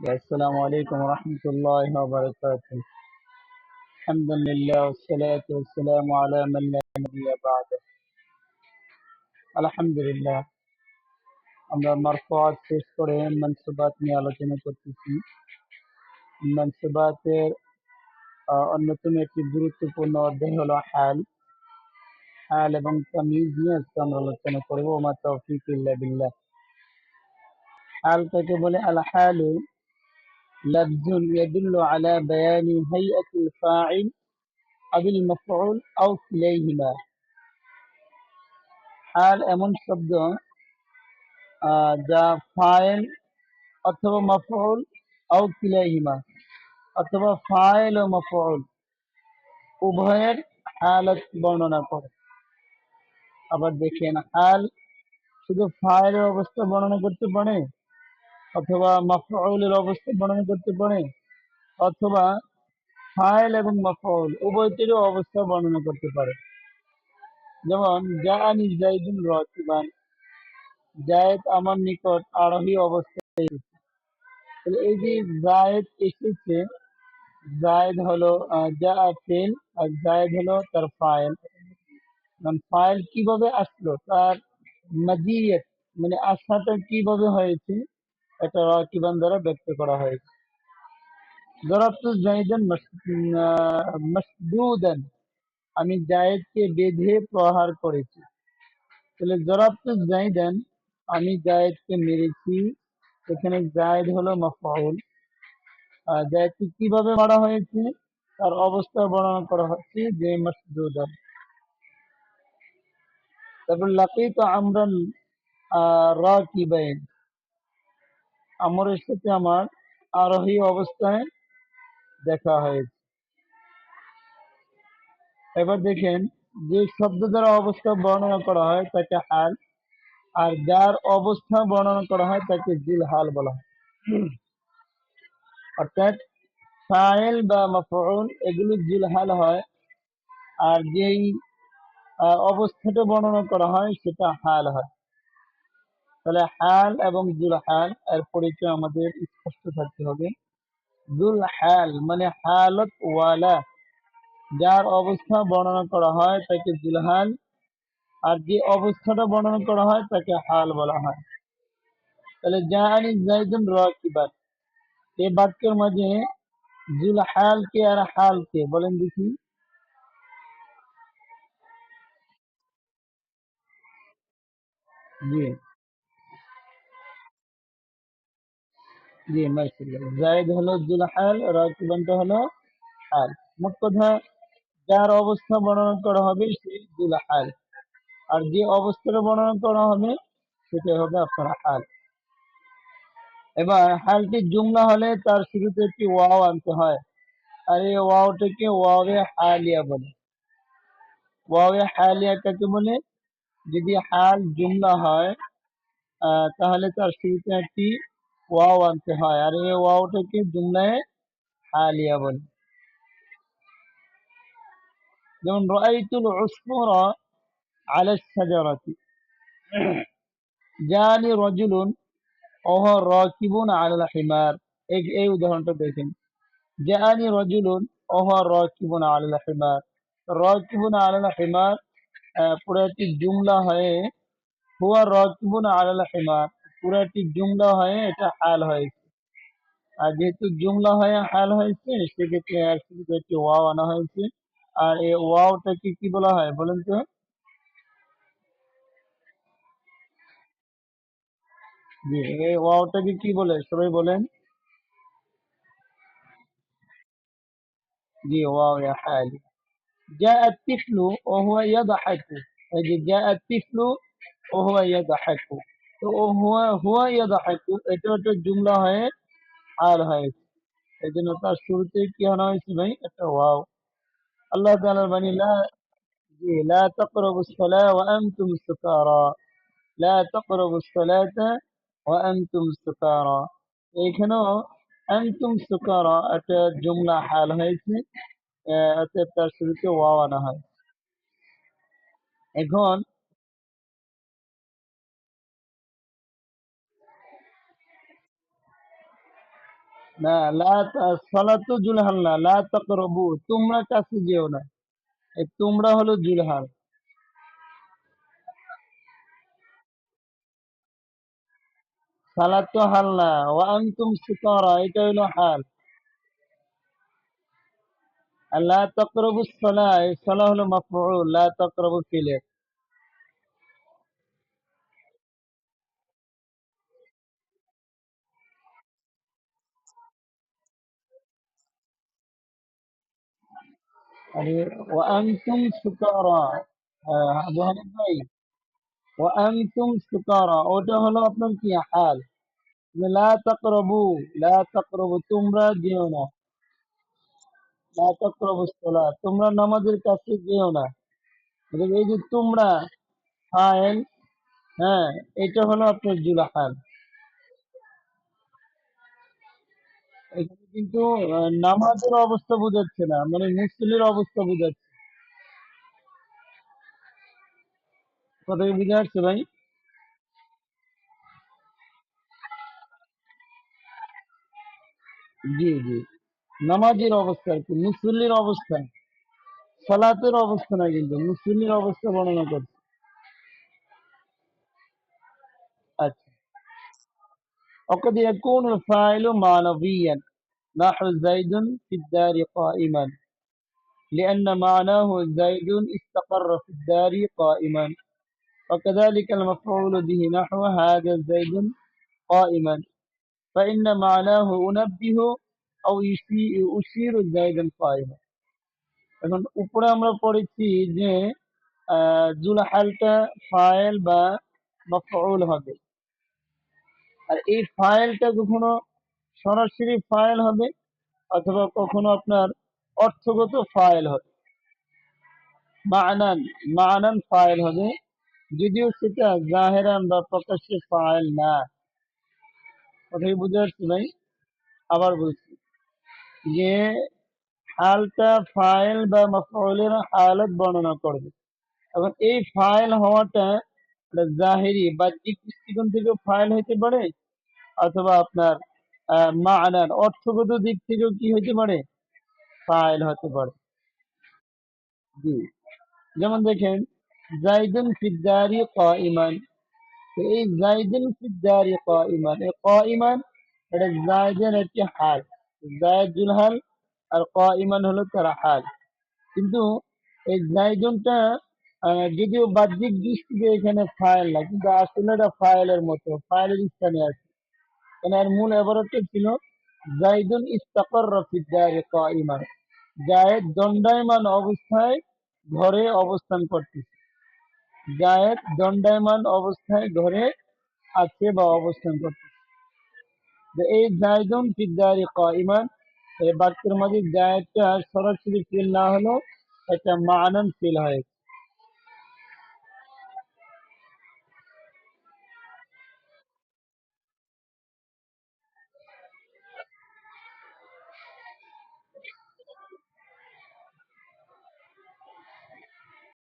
السلام عليكم ورحمة الله وبركاته. الحمد لله والصلاة والسلام على من لا نبي بعده. আলহামদুলিল্লাহ, আমরা মারফুআত শেষ করে মানসুবাত নিয়ে আলোচনা করতেছি। মানসুবাতের অন্যতম একটি গুরুত্বপূর্ণ অধ্যায় হলো হাল। হাল এবং তামিজ নিয়ে আজকে আমরা আলোচনা করব। ওমা তাওফীক ইল্লা বিল্লাহ। হাল কাকে বলে? আল হালু লাফজুন ইয়াদুল্লু আলা বায়ানি হাইয়াতিল ফাইল আবিল মাফউল আও কিলাইহিমা। হাল এমন শব্দ যা ফাইল অথবা মাফউল আও কিলাইহিমা, অথবা ফাইল ও মাফউল উভয়ের হালত বর্ণনা করে। আবার দেখেন, হাল শুধু ফাইলের অবস্থা বর্ণনা করতে পারে, অথবা মাফউলের অবস্থা বর্ণনা করতে পারে, অথবা ফাইল এবং মাফউল উভয়টিরও অবস্থা বর্ণনা করতে পারে। যেমন জাআনি যাইদুন রাকিবান, জায়েদ আমার নিকট আরোহী অবস্থায় এসেছে। তাহলে এই যে জায়েদ এসেছে, জায়েদ হলো যা ফেল, আর জায়েদ হলো তার ফাইল। ফাইল কিভাবে আসলো, তার মাজিয়ত মানে আসাটা কিভাবে হয়েছে, এটা রাকিবান দ্বারা ব্যক্ত করা হয়েছে। জরাবতু জাইদান মাসদুদান, আমি জায়েদকে বেঁধে প্রহার করেছি। তাহলে জরাবতু জাইদান, আমি জায়েদকে মেরেছি। এখানে জায়েদ হলো মাফউল। জায়েদকে কিভাবে মারা হয়েছে, তার অবস্থা বর্ণনা করা হচ্ছে যে মাসদুদান। তারপর লাকিতু আমরান রাকিবাইন, আমরের সাথে আমার আরোহী অবস্থায় দেখা হয়েছে। এবার দেখেন, যে শব্দ দ্বারা অবস্থা বর্ণনা করা হয় তাকে হাল, আর যার অবস্থা বর্ণনা করা হয় তাকে জিল হাল বলা হয়। অর্থাৎ ফাইল বা মাফউল এগুলো জিল হাল হয়, আর যেই অবস্থাটা বর্ণনা করা হয় সেটা হাল হয়। তাহলে হাল এবং জুল হাল এর পরিচয় আমাদের স্পষ্ট থাকতে হবে। জুল হাল মানে হালত ওয়ালা, যার অবস্থা বর্ণনা করা হয় তাকে জুল হাল, আর যে অবস্থাটা বর্ণনা করা হয় তাকে হাল বলা হয়। তাহলে জাআনি যাইদুন রাকিবান, এই বাক্যের মাঝে জুল হাল কে আর হাল কে বলেন দেখি। জি জি, মাশাআল্লাহ। জায়েদ হলো জুল হাল, রাকিবানটা হলো হাল। মোট কথা, যার অবস্থা বর্ণনা করা হবে সেই জুল হাল, আর যে অবস্থাটা বর্ণনা করা হবে সেটা হবে আপনার হাল। এবার হালটি জুমলা হলে তার শুরুতে একটি ওয়াও আনতে হয়, আর এই ওয়াওটাকে ওয়াওয়ে হালিয়া বলে। ওয়াওয়ে হালিয়া কাকে বলে? যদি হাল জুমলা হয় তাহলে তার শুরুতে একটি ওয়াও আনতে হয়, আর এই ওয়াওটাকে জুমলায় হালিয়া বলে। যেমন রাআইতুল উসফুরা আলা শাজারাতি, জানি রাজুলুন ওয়া রাকিবুন আলাল হিমার। এই উদাহরণটা দেখেন, জানি রাজুলুন ওয়া রাকিবুন আলাল হিমার। রাকিবুন আলাল হিমার পুরাটি জুমলা হয়ে হুয়া রাকিবুন আলাল হিমার, পুরাটি জুমলা হয়ে এটা হাল হয়েছে। আর যেহেতু জুমলা হয়ে হাল হয়েছে, সেক্ষেত্রে এর শুরুতে একটি ওয়াও আনা হয়েছে। আর এই ওয়াওটাকে কি বলা হয় বলেন তো? জি, এই ওয়াওটাকে কি বলে সবাই বলেন? জি, ওয়াও ইয়া হাল। جاء الطفل وهو يضحك، এই যে جاء الطفل وهو يضحك, তো هو يضحك এটা একটা জুমলা হয়ে হাল হয়েছে। এই জন্য তার শুরুতে কি আনা হয়েছে ভাই? একটা ওয়াও। আল্লাহ তাআলার বাণী, লা তাকরাবুস সালাহ ওয়া আনতুম সুকারা, লা তাকরাবুস সালাতা ওয়া আনতুম সুকারা। এইখানেও আনতুম সুকারা একটা জুমলা হাল হয়েছে, অতএব তার শুরুতে ওয়াও আনা হয়। এখন না, সালাতু জুলহাল না, লা তাকরাবু, তোমরা কাছে যেও না। এই তোমরা হলো জুলহাল। সালাত তো হাল না, ওয়া আনতুম সুকারা এটা হলো হাল। আর লা তাকরাবু সালাহ, এই সালাহ হলো মাফউল, লা তাকরাবু ফিলের। আর ওয়া আনতুম সুকারা, আবু হানিফ ভাই, ওয়া আনতুম সুকারা ওটা হলো আপনার কি হাল। লা তাকরাবু, লা তাকরাবু তোমরা যেও না, লা তাকরাবু সালাহ তোমরা নামাজের কাছে যেও না। এই যে তোমরা ফাইল, হ্যাঁ, এটা হলো আপনার জুলাহাল। এখানে কিন্তু নামাজের অবস্থা বোঝাচ্ছে না, মানে মুসলিমের অবস্থা বোঝাচ্ছে। কথা কি বুঝে আসছে ভাই? জি জি, নামাজের অবস্থা আর কি, মুসল্লির অবস্থা, সালাতের অবস্থা না, কিন্তু মুসল্লির অবস্থা বর্ণনা করছে। আচ্ছা, وقد يكون الفاعل معنويا نحو زيد في الدار قائما لأن معناه زيد استقر في الدار قائما، وكذلك المفعول به نحو هذا زيد قائما فإن معناه أنبه أو أشير زيدا قائما। এখন উপরে আমরা পড়েছি যে জুলহালটা ফাইল বা মাফউল হবে। আর এই ফাইলটা কখনো সরাসরি ফাইল হবে, অথবা কখনো আপনার অর্থগত ফাইল হবে, মানান, মানান ফাইল হবে, যদিও সেটা জাহেরান বা প্রকাশ্যে ফাইল না। কথাই বুঝে আসছে ভাই? আবার বলছি যে হালটা ফাইল বা মাফউলের হালত বর্ণনা করবে। এবং এই ফাইল হওয়াটা একটা জাহেরি বাহ্যিক দৃষ্টিকোণ থেকে ফাইল হইতে পারে, অথবা আপনার মানার অর্থগত দিক থেকেও কি হইতে পারে, ফাইল হতে পারে। জি, যেমন দেখেন জাইদুন ফিদ্দারি কাইমান, তো এই জাইদুন ফিদ্দারি কাইমান, এই কাইমান এটা জাইদের একটি হাল, জায়দ জুলহাল আর কাইমান হলো তার হাল। কিন্তু এই জাইদুনটা যদিও বাহ্যিক দৃষ্টিতে এখানে ফাইল না, কিন্তু আসলে এটা ফাইলের মতো, ফাইলের স্থানে আছে। কারণ এর মূল এবারটা ছিল জাইদুন ইস্তাকাররা ফিদ দারি কাইমান, জায়েদ দণ্ডায়মান অবস্থায় ঘরে অবস্থান করতেছে, জায়েদ দণ্ডায়মান অবস্থায় ঘরে আছে বা অবস্থান করতেছে। তো এই জাইদুন ফিদ দারি কাইমান, এই বাক্যের মাঝে জায়েদটা সরাসরি ফিল না হলেও একটা মানান ফিল হয়েছে।